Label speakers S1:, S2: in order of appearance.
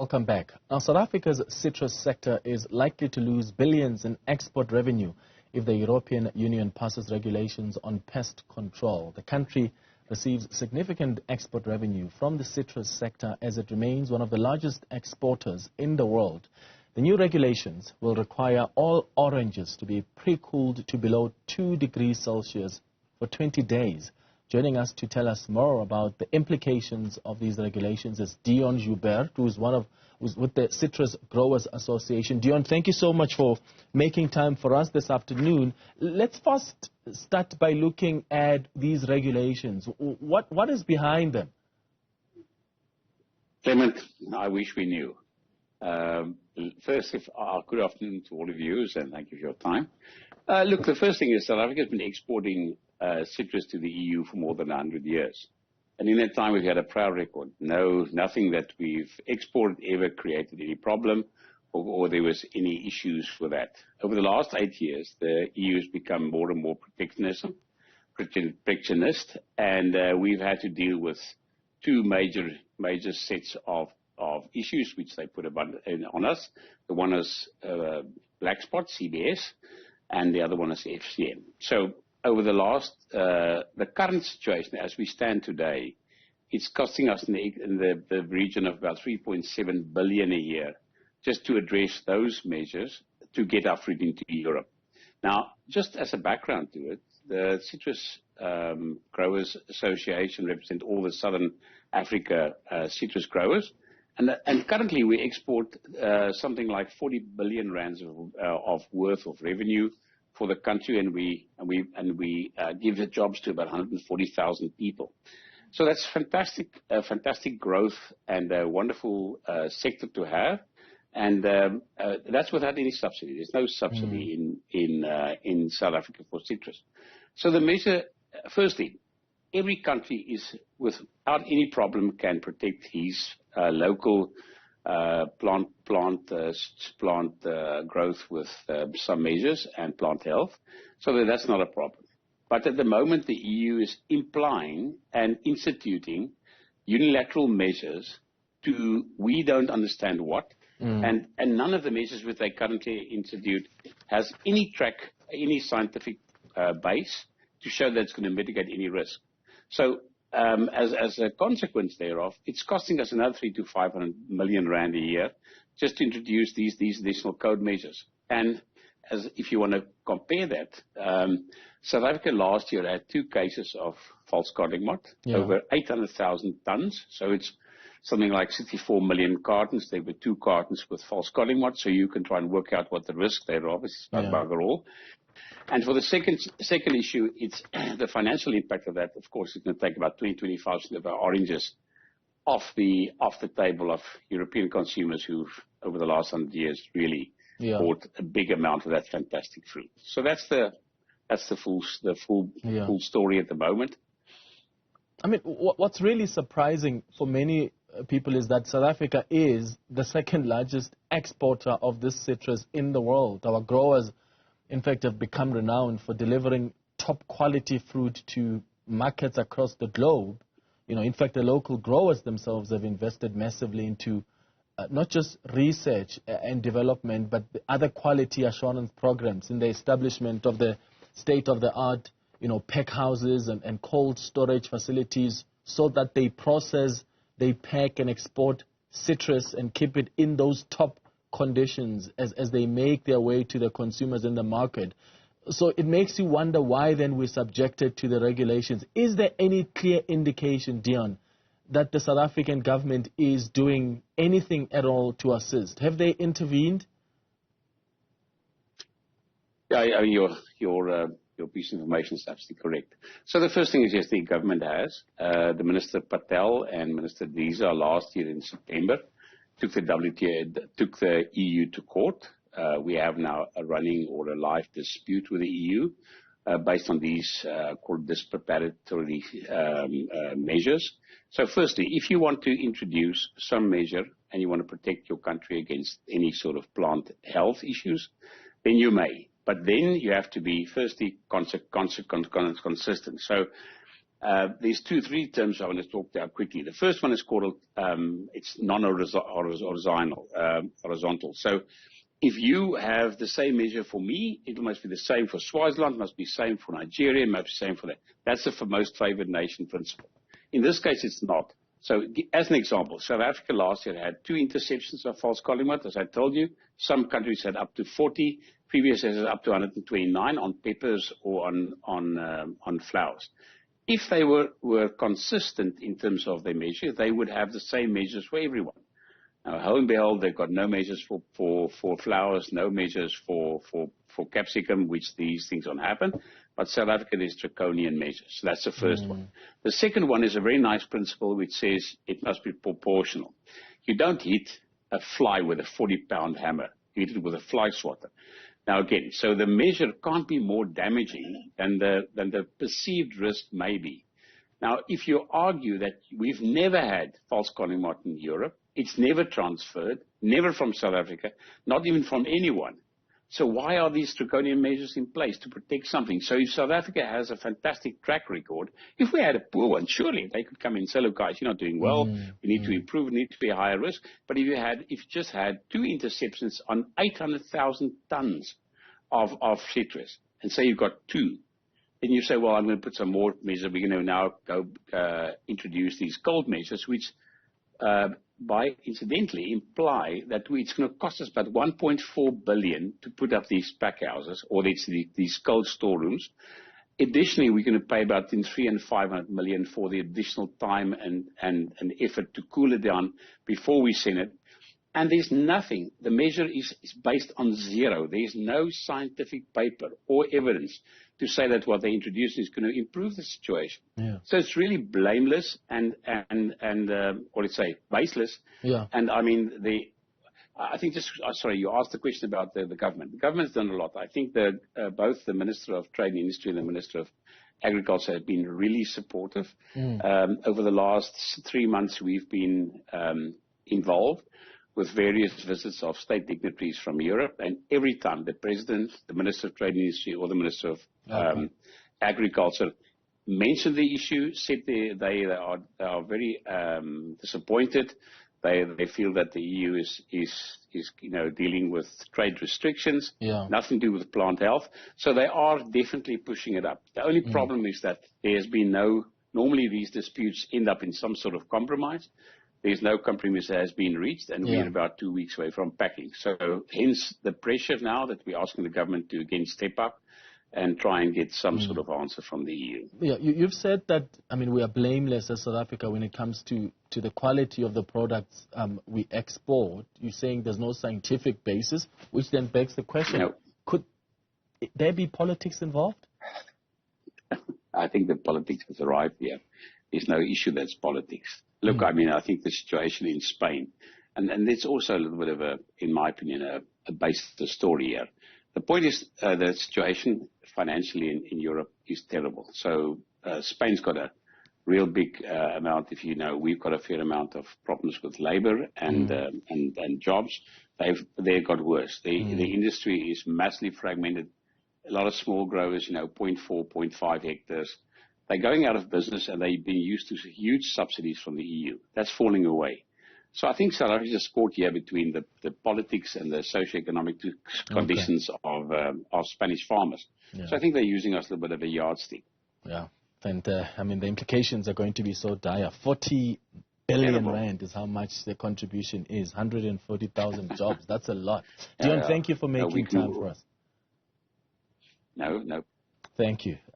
S1: Welcome back. Now, South Africa's citrus sector is likely to lose billions in export revenue if the European Union passes regulations on pest control. The country receives significant export revenue from the citrus sector as it remains one of the largest exporters in the world. The new regulations will require all oranges to be pre-cooled to below 2 degrees Celsius for 20 days. Joining us to tell us more about the implications of these regulations is Deon Joubert, who's with the Citrus Growers Association. Deon, thank you so much for making time for us this afternoon. Let's first start by looking at these regulations. What is behind them?
S2: Clement, I wish we knew. First, good afternoon to all of you, and thank you for your time. Look, the first thing is South Africa has been exporting citrus to the EU for more than 100 years. And in that time, we've had a proud record. Nothing that we've exported ever created any problem or there was any issues with that. Over the last 8 years, the EU has become more and more protectionist, and we've had to deal with two major sets of issues which they put on us. The one is black spot, CBS, and the other one is FCM. So over the current situation as we stand today, it's costing us in the region of about 3.7 billion a year just to address those measures to get our fruit into Europe. Now, just as a background to it, the Citrus Growers Association represents all the Southern Africa citrus growers. And currently we export something like 40 billion rands of worth of revenue for the country, and we give the jobs to about 140,000 people. So that's fantastic growth and a wonderful sector to have, and that's without any subsidy. There's no subsidy in South Africa for citrus. So the measure, firstly, every country is without any problem can protect his local plant growth with some measures and plant health, so that's not a problem. But at the moment, the EU is implying and instituting unilateral measures to we don't understand what, and none of the measures which they currently institute has any scientific base to show that it's going to mitigate any risk. So as a consequence thereof, it's costing us another 300 to 500 million rand a year just to introduce these additional code measures. And if you want to compare that, South Africa last year had 2 cases of false codling mott, over 800,000 tons. So it's something like 64 million cartons. There were 2 cartons with false codling mott, so you can try and work out what the risk thereof is. Bugger all. And for the second issue, it's the financial impact of that. Of course, it's going to take about 20-25% of our oranges off the table of European consumers who've, over the last 100 years, really bought a big amount of that fantastic fruit. So that's the full story at the moment.
S1: I mean, what's really surprising for many people is that South Africa is the second largest exporter of this citrus in the world. Our growers, in fact, have become renowned for delivering top quality fruit to markets across the globe. In fact, the local growers themselves have invested massively into not just research and development, but the other quality assurance programs in the establishment of the state-of-the-art, pack houses and cold storage facilities so that they process, they pack and export citrus and keep it in those top conditions as they make their way to the consumers in the market. So it makes you wonder why then we're subjected to the regulations. Is there any clear indication, Deon, that the South African government is doing anything at all to assist? Have they intervened?
S2: Yeah, your piece of information is absolutely correct. So the first thing is, yes, the government has. The Minister Patel and Minister Diza last year in September took the EU to court. We have now a running or a live dispute with the EU based on these called dispreparatory measures. So firstly, if you want to introduce some measure and you want to protect your country against any sort of plant health issues, then you may. But then you have to be, firstly, consistent. So There's 2-3 terms I want to talk about quickly. The first one is called, it's non-horizontal. So if you have the same measure for me, it must be the same for Swaziland, must be the same for Nigeria, must be the same for that. That's the most favored nation principle. In this case, it's not. So as an example, South Africa last year had 2 interceptions of false collingwood, as I told you. Some countries had up to 40. Previous years up to 129 on peppers or on flowers. If they were consistent in terms of their measure, they would have the same measures for everyone. Now, lo and behold, they've got no measures for flowers, no measures for capsicum, which these things don't happen. But South Africa, there's draconian measures. So that's the first one. The second one is a very nice principle which says it must be proportional. You don't hit a fly with a 40-pound hammer. You hit it with a fly swatter. Now again, so the measure can't be more damaging than the perceived risk may be. Now, if you argue that we've never had false collingwood in Europe, it's never transferred, never from South Africa, not even from anyone. So why are these draconian measures in place to protect something? So if South Africa has a fantastic track record, if we had a poor one, surely they could come in and say, look, guys, you're not doing well. We need to improve. We need to be a higher risk. But if you just had 2 interceptions on 800,000 tons of citrus, and say you've got 2, then you say, well, I'm going to put some more measures. We're going to now go introduce these cold measures, which by incidentally imply that it's going to cost us about 1.4 billion to put up these pack houses or these cold storerooms. Additionally, we're going to pay about 300 and 500 million for the additional time and effort to cool it down before we send it. And there's nothing. The measure is based on 0. There's no scientific paper or evidence to say that what they introduced is going to improve the situation.
S1: Yeah.
S2: So it's really blameless and or let's say baseless.
S1: Yeah.
S2: And I mean I think sorry, you asked the question about the government. The government's done a lot. I think that both the Minister of Trade and Industry and the Minister of Agriculture have been really supportive. Over the last 3 months, we've been involved with various visits of state dignitaries from Europe, and every time the President, the Minister of Trade and Industry, or the Minister of Agriculture mentioned the issue, said they are very disappointed. They feel that the EU is dealing with trade restrictions, nothing to do with plant health. So they are definitely pushing it up. The only problem is that there has been normally these disputes end up in some sort of compromise. There's no compromise that has been reached, and we're about 2 weeks away from packing. So hence the pressure now that we're asking the government to again step up and try and get some sort of answer from the EU.
S1: Yeah, you've said that, I mean, we are blameless as South Africa when it comes to the quality of the products we export. You're saying there's no scientific basis, which then begs the question, could there be politics involved?
S2: I think that politics has arrived here. There's no issue that's politics. Look, I mean, I think the situation in Spain, and it's also a little bit of in my opinion, a baseless story here. The point is the situation financially in Europe is terrible. So Spain's got a real big amount. If you know, we've got a fair amount of problems with labor and jobs. They've got worse. The industry is massively fragmented. A lot of small growers, 0.4, 0.5 hectares. They're going out of business, and they've been used to huge subsidies from the EU. That's falling away. So I think South Africa is caught here between the politics and the socioeconomic conditions of Spanish farmers. Yeah. So I think they're using us a little bit of a yardstick.
S1: Yeah, and I mean, the implications are going to be so dire. 40 billion rand is how much the contribution is. 140,000 jobs. That's a lot. Deon, thank you for making time for us.
S2: No.
S1: Thank you.